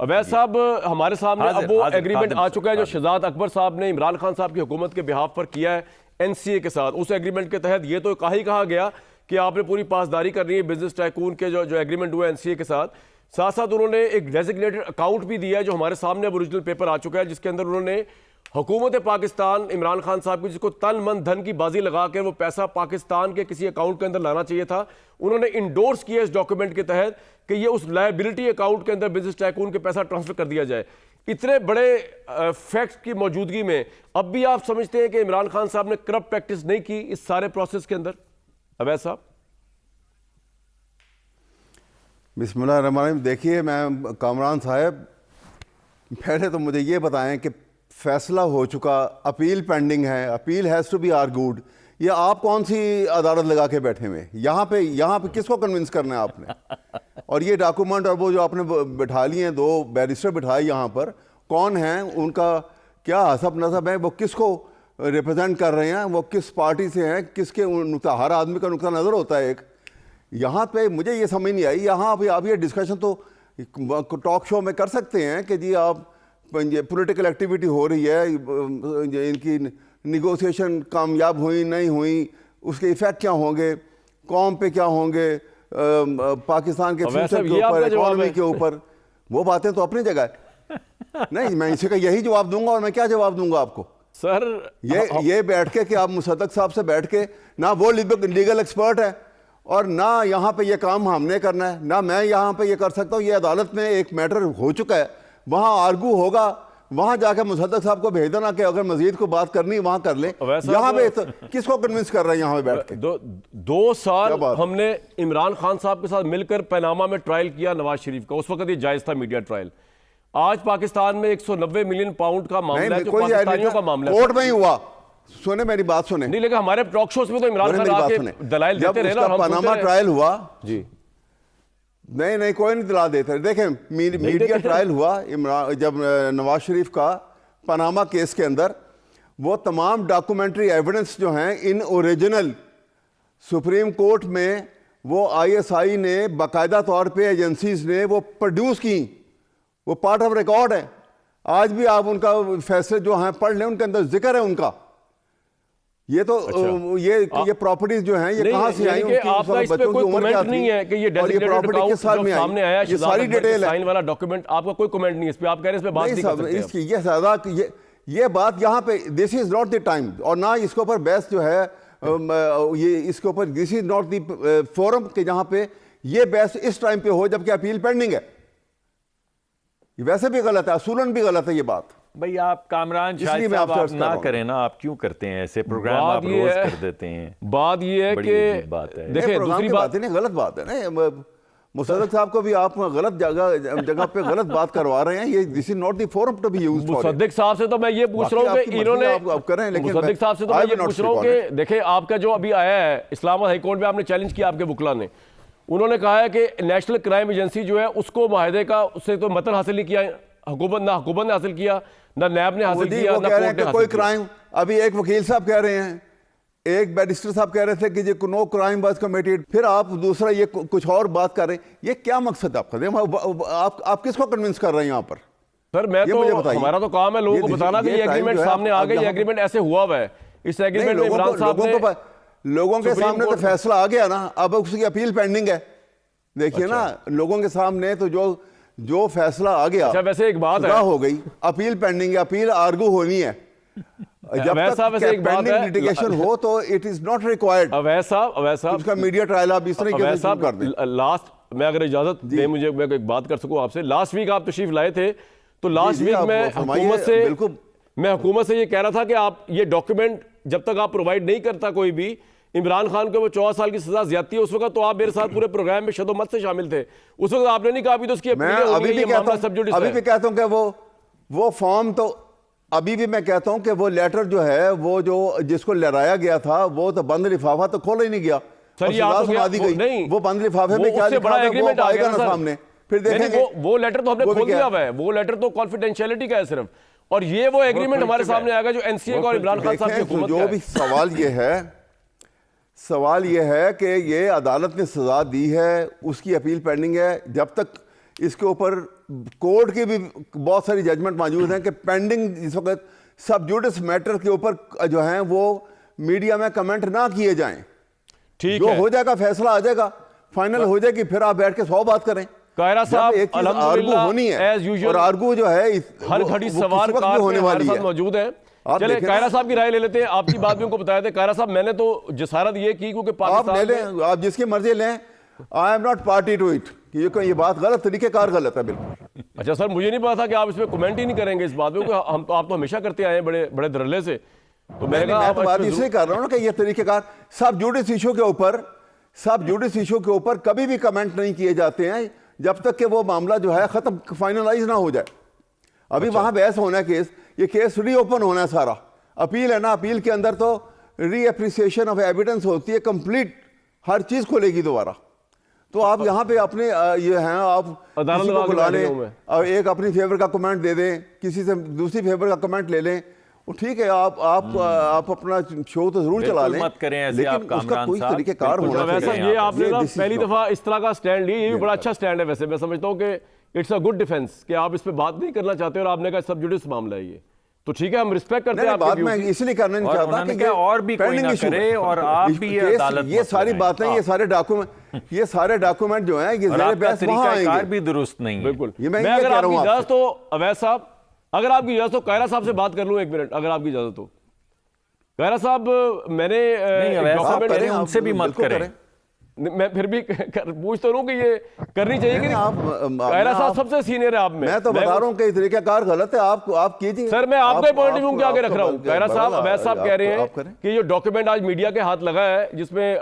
अवैध साहब हमारे सामने अब वो एग्रीमेंट आ चुका है जो शहजाद अकबर साहब ने इमरान खान साहब की हुकूमत के बिहाफ पर किया है एनसीए के साथ। उस एग्रीमेंट के तहत ये तो कहा गया कि आपने पूरी पासदारी करनी है बिजनेस टाइकून के जो एग्रीमेंट हुआ एनसीए के साथ। साथ साथ उन्होंने एक डेजिग्नेटेड अकाउंट भी दिया है जो हमारे सामने अब ओरिजिनल पेपर आ चुका है, जिसके अंदर उन्होंने हुकूमत पाकिस्तान इमरान खान साहब की जिसको तन मन धन की बाजी लगा कर वो पैसा पाकिस्तान के किसी अकाउंट के अंदर लाना चाहिए था, उन्होंने इंडोर्स किया इस डॉक्यूमेंट के तहत कि ये उस लायबिलिटी अकाउंट के अंदर बिजनेस टाइकून के पैसा ट्रांसफर कर दिया जाए। इतने बड़े फैक्ट्स की मौजूदगी में अब भी आप समझते हैं कि इमरान खान साहब ने करप्ट प्रैक्टिस नहीं की इस सारे प्रोसेस के अंदर? अवैध साहब बिस्मिल्लाहिर्रहमानिर्रहीम। देखिए मैं कामरान साहब, पहले तो मुझे ये बताएं कि फैसला हो चुका, अपील पेंडिंग है, अपील हैज़ टू बी आर्गूड, ये आप कौन सी अदालत लगा के बैठे हुए यहाँ पे किसको कन्विंस करना है आपने? और ये डॉक्यूमेंट और वो जो आपने बिठा लिए हैं, 2 बैरिस्टर बिठाए यहाँ पर, कौन हैं, उनका क्या हसब नसब है, वो किसको रिप्रेजेंट कर रहे हैं, वो किस पार्टी से हैं, किसके नुक्ता, हर आदमी का नुक्ता नज़र होता है एक। यहाँ पे मुझे ये समझ नहीं आई। यहाँ पे आप ये डिस्कशन तो टॉक शो में कर सकते हैं कि जी आप पॉलिटिकल एक्टिविटी हो रही है, इनकी निगोशिएशन कामयाब हुई नहीं हुई, उसके इफेक्ट क्या होंगे, कौम पे क्या होंगे, पाकिस्तान के फ्यूचर के ऊपर, इकॉनमी के ऊपर, वो बातें तो अपनी जगह है। नहीं, मैं इसी का यही जवाब दूंगा, और मैं क्या जवाब दूंगा आपको सर? ये बैठ के कि आप मुसद्दक साहब से बैठ के, ना वो लीगल एक्सपर्ट है और ना यहाँ पे ये काम हमने करना है, ना मैं यहाँ पे ये कर सकता हूँ। ये अदालत में एक मैटर हो चुका है, वहाँ आर्गू होगा, वहाँ जाकर मुसद्दक साहब को भेज देना कि अगर मजीद को बात करनी वहाँ कर ले। यहाँ पे तो किसको कन्विंस कर रहे हैं यहाँ पे बैठ के? 2 साल हमने इमरान खान साहब के साथ मिलकर पनामा में ट्रायल किया नवाज शरीफ का, उस वक्त ये जायज था मीडिया ट्रायल। आज पाकिस्तान में 190 मिलियन पाउंड का मामला है जो पाकिस्तानियों का मामला कोर्ट में ही हुआ। सुने मेरी बात सुने। नहीं, लेकिन हमारे टॉक शोज में तो इमरान खान आके दलाइल देते रहे ना, हम पनामा ट्रायल हुआ जी। नहीं कोई नहीं दिला देते। देखें मीडिया ट्रायल हुआ जब नवाज शरीफ का पनामा केस के अंदर, वो तमाम डॉक्यूमेंट्री एविडेंस जो हैं इन ओरिजिनल सुप्रीम कोर्ट में वो ISI ने बाकायदा तौर पे एजेंसीज ने वो प्रोड्यूस की, वो पार्ट ऑफ रिकॉर्ड है। आज भी आप उनका फैसले जो हैं पढ़ लें, उनके अंदर जिक्र है उनका। ये तो ये प्रॉपर्टीज जो हैं ये कहां से आई, आपका इस पे कोई कमेंट नहीं है कि ये डेजिग्नेटेड अकाउंट जो सामने आया, ये सारी डिटेल साइन वाला डॉक्यूमेंट, आपका कोई कमेंट नहीं है इस पे? आप कह रहे हैं इस पे बात नहीं कर सकते? ये बात यहाँ पे this is not the time, और ना इसके ऊपर बहस जो है ये इसके ऊपर this is not the forum के जहाँ पे ये बहस इस टाइम पे हो जबकि अपील पेंडिंग है। वैसे भी गलत है, असूलन भी गलत है ये बात। भाई आप कामरान शाहिद साहब आप ना करें ना, आप क्यों करते हैं ऐसे प्रोग्राम? आप रोज कर देते हैं। बात ये है कि बात है, देखिए दूसरी बात नहीं, गलत बात है ना। मुसद्दक साहब को भी आप गलत जगह पे गलत बात करवा रहे हैं। ये this is not the forum to be used for. Musaddaq साहब से तो मैं ये पूछ रहा हूँ कि इन्होंने आप कर रहे हैं, लेकिन मुसद्दक साहब से तो मैं ये पूछ रहा हूँ कि देखिए आपका जो अभी आया है इस्लामाबाद हाई कोर्ट में, आपने चैलेंज किया आपके वकील ने, उन्होंने कहा है कि नेशनल क्राइम एजेंसी जो है उसको माहिदे का उससे तो मतन हासिल नहीं किया हुकूमत ने हासिल किया, ना नैब ने हासिल किया, ना कोर्ट ने कोई क्राइम। अभी एक वकील साहब कह रहे हैं, एक बैरिस्टर साहब कह रहे थे कि नो क्राइम वाज कमिटेड, फिर आप दूसरा ये कुछ और बात कर रहे हैं। ये क्या मकसद है आपका? आप किसको कन्विंस कर रहे हैं यहाँ पर? सर मैं तो, हमारा तो काम है लोगों को बताना कि ये एग्रीमेंट सामने आ गया, ये एग्रीमेंट ऐसे हुआ हुआ है। इस एग्रीमेंट में इमरान साहब ने लोगों के सामने तो फैसला आ गया ना, अब उसकी अपील पेंडिंग है। देखिए ना, लोगों के सामने तो जो फैसला आ गया, अच्छा वैसे एक बात है, हो गई, अपील पेंडिंग है, अपील आर्गू होनी है। जब तक पेंडिंग लिटिगेशन हो तो इट इज नॉट रिक्वायर्ड। अवैध साहब उसका मीडिया ट्रायल आप इस तरीके से कर दें। लास्ट मैं अगर इजाजत दें मुझे, मैं एक बात कर सकूं आपसे, लास्ट वीक आप तशरीफ लाए थे, तो लास्ट वीक मैं हुकूमत से ये कह रहा था कि आप ये डॉक्यूमेंट जब तक आप प्रोवाइड नहीं करता कोई भी, इमरान खान को वो 14 साल की सजा ज्यादती है, उस वक्त तो आप मेरे साथ पूरे प्रोग्राम में शदोमत से शामिल थे। उस वक्त आपने नहीं कहा अभी तो उसकी अभी भी कहता हूं कि वो फॉर्म तो अभी भी मैं कहता हूं कि वो लेटर जो है वो जो जिसको लहराया गया था वो तो बंद लिफाफा तो खोला ही नहीं गया। सर ये नहीं, वो बंद लिफाफे में क्या लिखा था वो आएगा ना सामने, फिर देखेंगे। वो लेटर तो हमने खोल दिया हुआ है, वो लेटर तो कॉन्फिडेंशियलिटी का है सिर्फ, और ये वो एग्रीमेंट हमारे सामने आएगा जो एनसीए का और इमरान खान साहब की हुकूमत का है। जो भी सवाल ये है कि ये अदालत ने सजा दी है, उसकी अपील पेंडिंग है। जब तक इसके ऊपर कोर्ट की भी बहुत सारी जजमेंट मौजूद हैं कि पेंडिंग इस वक्त सब जुडिस मैटर के ऊपर जो हैं वो मीडिया में कमेंट ना किए जाएं। ठीक जो है, हो जाएगा फैसला आ जाएगा, फाइनल हो जाएगी, फिर आप बैठ के 100 बात करें। कायरा साहब एक चीज आर्गू होनी है और आर्गू जो है हर घड़ी सवाल होने वाली है, मौजूद है। चले कायरा साहब की राय ले लेते हैं। आपकी बात भी उनको बताया था कायरा साहब, मैंने तो जसारत ये की क्योंकि आप ले लें, आप जिसकी मर्जी लें, I am not party to it कि ये बात गलत, तरीकेकार गलत है बिल्कुल। अच्छा सर, मुझे नहीं पता था कि आप इसमें कमेंट ही नहीं करेंगे इस बात में। हम तो आप तो हमेशा करते आए हैं बड़े बड़े धरल्ले से, तो मैं तो बात इसलिए कर रहा हूँ ना कि ये तरीकेकार सब जुडिस इशू के ऊपर कभी भी कमेंट नहीं किए जाते हैं जब तक कि वो मामला जो है खत्म फाइनलाइज ना हो जाए। अभी वहां बहस होना है, ये केस रीओपन होना है सारा। अपील है ना, अपील के अंदर तो रीएप्रिसिएशन ऑफ एविडेंस होती है, कंप्लीट हर चीज खोलेगी दोबारा। तो आप यहाँ पे अपने ये हैं, आप किसी को बुला लें और एक अपनी फेवर का कमेंट दे दें, किसी से दूसरी फेवर का कमेंट ले लें, वो ठीक है। आप अपना शो तो जरूर चला लें, मत करें ऐसे, लेकिन आप उसका कोई तरीकेकार होना वैसा चाहिए। ये आपने ना पहली दफा इस तरह का स्टैंड लिया, ये भी बड़ा अच्छा स्टैंड है। वैसे मैं समझता हूँ कि इट्स अ गुड डिफेंस कि आप इस पे बात नहीं करना चाहते और आपने कहा सब जुडिस मामला है ये, तो ठीक है, हम रिस्पेक्ट करते हैं बात मैं इसलिए करना नहीं चाहता कि और भी कोई ना करे और आप भी ये सारी बातें, ये सारे डॉक्यूमेंट जो हैं, ये ज़ेरे बहस वहां आएंगे, भी दुरुस्त नहीं। बिल्कुल। मैं अगर आपकी इजाजत तो अवैध साहब, अगर आपकी इजाजत तो कायरा साहब से बात कर लूं 1 मिनट, अगर आपकी इजाजत हो। कायरा साहब, मैंने उनसे भी मत करें, मैं फिर भी पूछ तो रहा हूं कि ये करनी चाहिए कि नहीं। कायरा साहब सबसे सीनियर है आप में, मैं तो बता रहा हूं कि तरीकाकार गलत है, आप कीजिए। सर मैं आपके पॉइंट ऑफ व्यू के आगे रख रहा हूं। कायरा साहब, अवैध साहब कह रहे हैं कि जो डॉक्यूमेंट आज मीडिया के हाथ लगा है जिसमें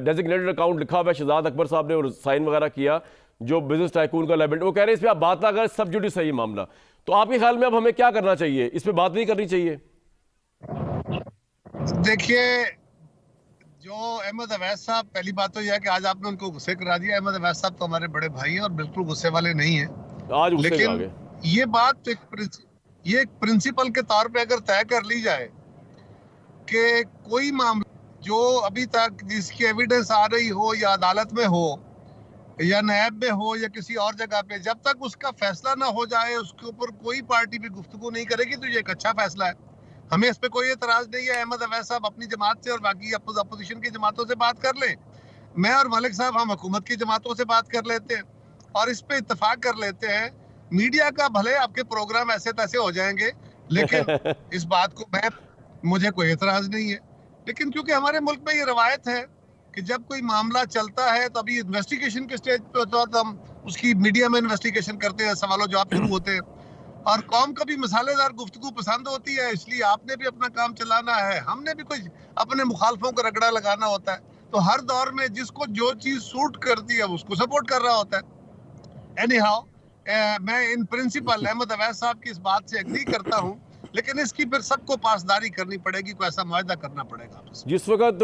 डेजिग्नेटेड अकाउंट लिखा हुआ है, शहजाद अकबर साहब ने और साइन वगैरह किया, जो बिजनेस टाइकून का लायबिलिटी, वो कह रहे हैं इस पे आप बात ना करें, सब जुडिस है ये मामला। तो आपके ख्याल में अब हमें क्या करना चाहिए, इस पे बात नहीं करनी चाहिए? देखिए, जो अहमद अवैध साहब, पहली बात तो यह है कि आज आपने उनको गुस्से करा दिया। अहमद अवैध साहब तो हमारे बड़े भाई हैं और बिल्कुल गुस्से वाले नहीं हैं। आज लेकिन ये बात ये एक प्रिंसिपल के तौर पे अगर तय कर ली जाए कि कोई मामला जो अभी तक जिसकी एविडेंस आ रही हो या अदालत में हो या नैब में हो या किसी और जगह पे, जब तक उसका फैसला ना हो जाए उसके ऊपर कोई पार्टी भी गुफ्तगू नहीं करेगी, तो ये एक अच्छा फैसला है। हमें इस पे कोई एतराज नहीं है। अहमद अवैध साहब अपनी जमात से और बाकी अपोजिशन की जमातों से बात कर लें, मैं और मलिक साहब हम हुकूमत की जमातों से बात कर लेते हैं और इस पे इत्तेफाक कर लेते हैं। मीडिया का भले आपके प्रोग्राम ऐसे तैसे हो जाएंगे, लेकिन इस बात को मुझे कोई एतराज नहीं है। लेकिन क्योंकि हमारे मुल्क में ये रवायत है कि जब कोई मामला चलता है तो अभी इन्वेस्टिगेशन के स्टेज पे तो हम उसकी मीडिया में इन्वेस्टिगेशन करते हैं, सवालों जवाब शुरू होते हैं और कौम को भी मसालेदार गुफ्तगू पसंद होती है, इसलिए आपने भी अपना काम चलाना है, हमने भी कुछ अपने मुखालफों को रगड़ा लगाना होता है। तो हर दौर में जिसको जो चीज सूट करती है उसको सपोर्ट कर रहा होता है। एनी हाउ, मैं इन प्रिंसिपल अहमद अवैध साहब की इस बात से एग्री करता हूँ, लेकिन इसकी फिर सबको पासदारी करनी पड़ेगी, कोई ऐसा मुआहदा करना पड़ेगा। जिस वक्त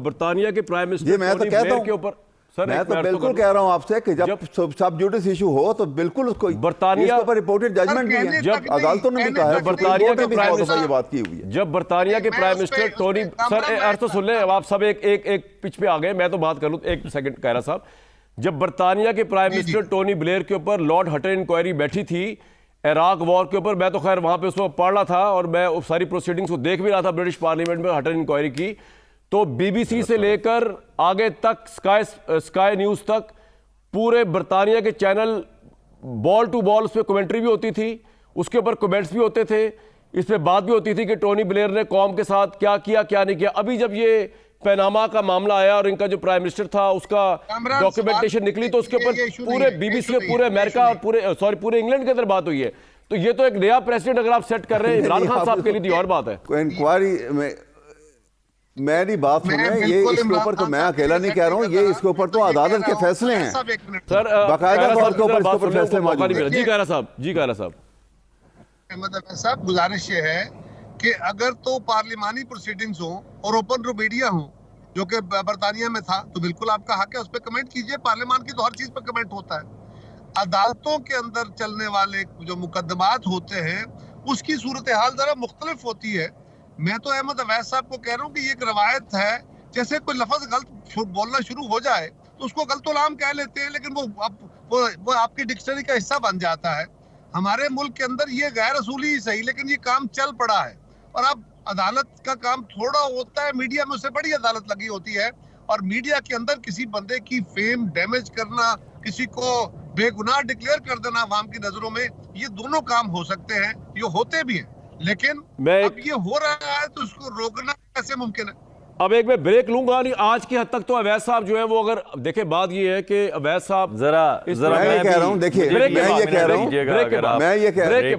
बर्तानिया के प्राइम मिनिस्टर मैं तो कहता हूं के ऊपर, सर मैं तो बिल्कुल कह रहा हूं आपसे कि जब सब जुडिस इशू हो तो बिल्कुल उसको बर्तानिया पर रिपोर्टेड जजमेंट भी है, जब अदालतों ने भी कहा है, बर्तानिया के प्राइम मिनिस्टर ये बात की हुई है, जब बर्तानिया के प्राइम मिनिस्टर टोनी, सर अर्थ तो सुन ले, अब आप सब एक पिच पे आ गए, मैं तो बात कर लूं 1 सेकंड। कायरा साहब, जब बर्तानिया के प्राइम मिनिस्टर टोनी ब्लेयर के ऊपर लॉर्ड हटर इंक्वायरी बैठी थी इराक वॉर के ऊपर, मैं तो खैर वहां पे उसको पढ़ रहा था और मैं सारी प्रोसीडिंग्स को देख भी रहा था ब्रिटिश पार्लियामेंट में हटर इंक्वायरी की, तो बीबीसी से लेकर आगे तक स्काई न्यूज़ तक पूरे बर्तानिया के चैनल बॉल टू बॉल उस पर कमेंट्री भी होती थी, उसके ऊपर कमेंट्स भी होते थे, इस पर बात भी होती थी कि टोनी ब्लेयर ने कौम के साथ क्या किया क्या नहीं किया। अभी जब ये पैनामा का मामला आया और इनका जो प्राइम मिनिस्टर था उसका डॉक्यूमेंटेशन निकली, तो उसके ऊपर पूरे बीबीसी और पूरे अमेरिका और पूरे इंग्लैंड के अंदर बात हुई है। तो ये तो एक नया प्रेसिडेंट अगर आप सेट कर रहे हैं इमरान खान साहब के लिए, और बात है इंक्वायरी में मेरी बात सुने, ये इसके ऊपर तो मैं अकेला नहीं कह रहा हूँ, ये इसके ऊपर तो अदालत के फैसले हैं सर, बाकायदा तौर के ऊपर फैसले मौजूद हैं। जी कायरा साहब, जी कायरा साहब, अहमद अवैध साहब, गुजारिश ये है कि अगर तो पार्लिमानी प्रोसीडिंग्स हो और ओपन रूम मीडिया हो, जो कि बर्तानिया में था, तो बिल्कुल आपका हक है, उस पर कमेंट कीजिए। पार्लियामान की तो हर चीज पर कमेंट होता है। अदालतों के अंदर चलने वाले जो मुकदमात होते हैं उसकी सूरत हाल जरा मुख्तलिफ होती है। मैं तो अहमद अवैध साहब को कह रहा हूँ कि ये एक रवायत है, जैसे कोई लफ्ज गलत बोलना शुरू हो जाए तो उसको गलत उलाम कह लेते हैं, लेकिन वो अब वो आपकी डिक्शनरी का हिस्सा बन जाता है। हमारे मुल्क के अंदर ये गैर असूली ही सही, लेकिन ये काम चल पड़ा है। और अब अदालत का काम थोड़ा होता है, मीडिया में उससे बड़ी अदालत लगी होती है, और मीडिया के अंदर किसी बंदे की फेम डैमेज करना, किसी को बेगुनाह डिक्लेयर कर देना आवाम की नजरों में, ये दोनों काम हो सकते हैं, ये होते भी हैं, लेकिन अब ये हो रहा है तो उसको रोकना कैसे मुमकिन है? अब एक मैं ब्रेक लूंगा। नहीं, आज की हद तक तो अवैध साहब जो है वो, अगर देखे बात ये है कि अवैध साहब जरा मैं ये कह रहा हूं, देखिए मैं ये कह रहा हूं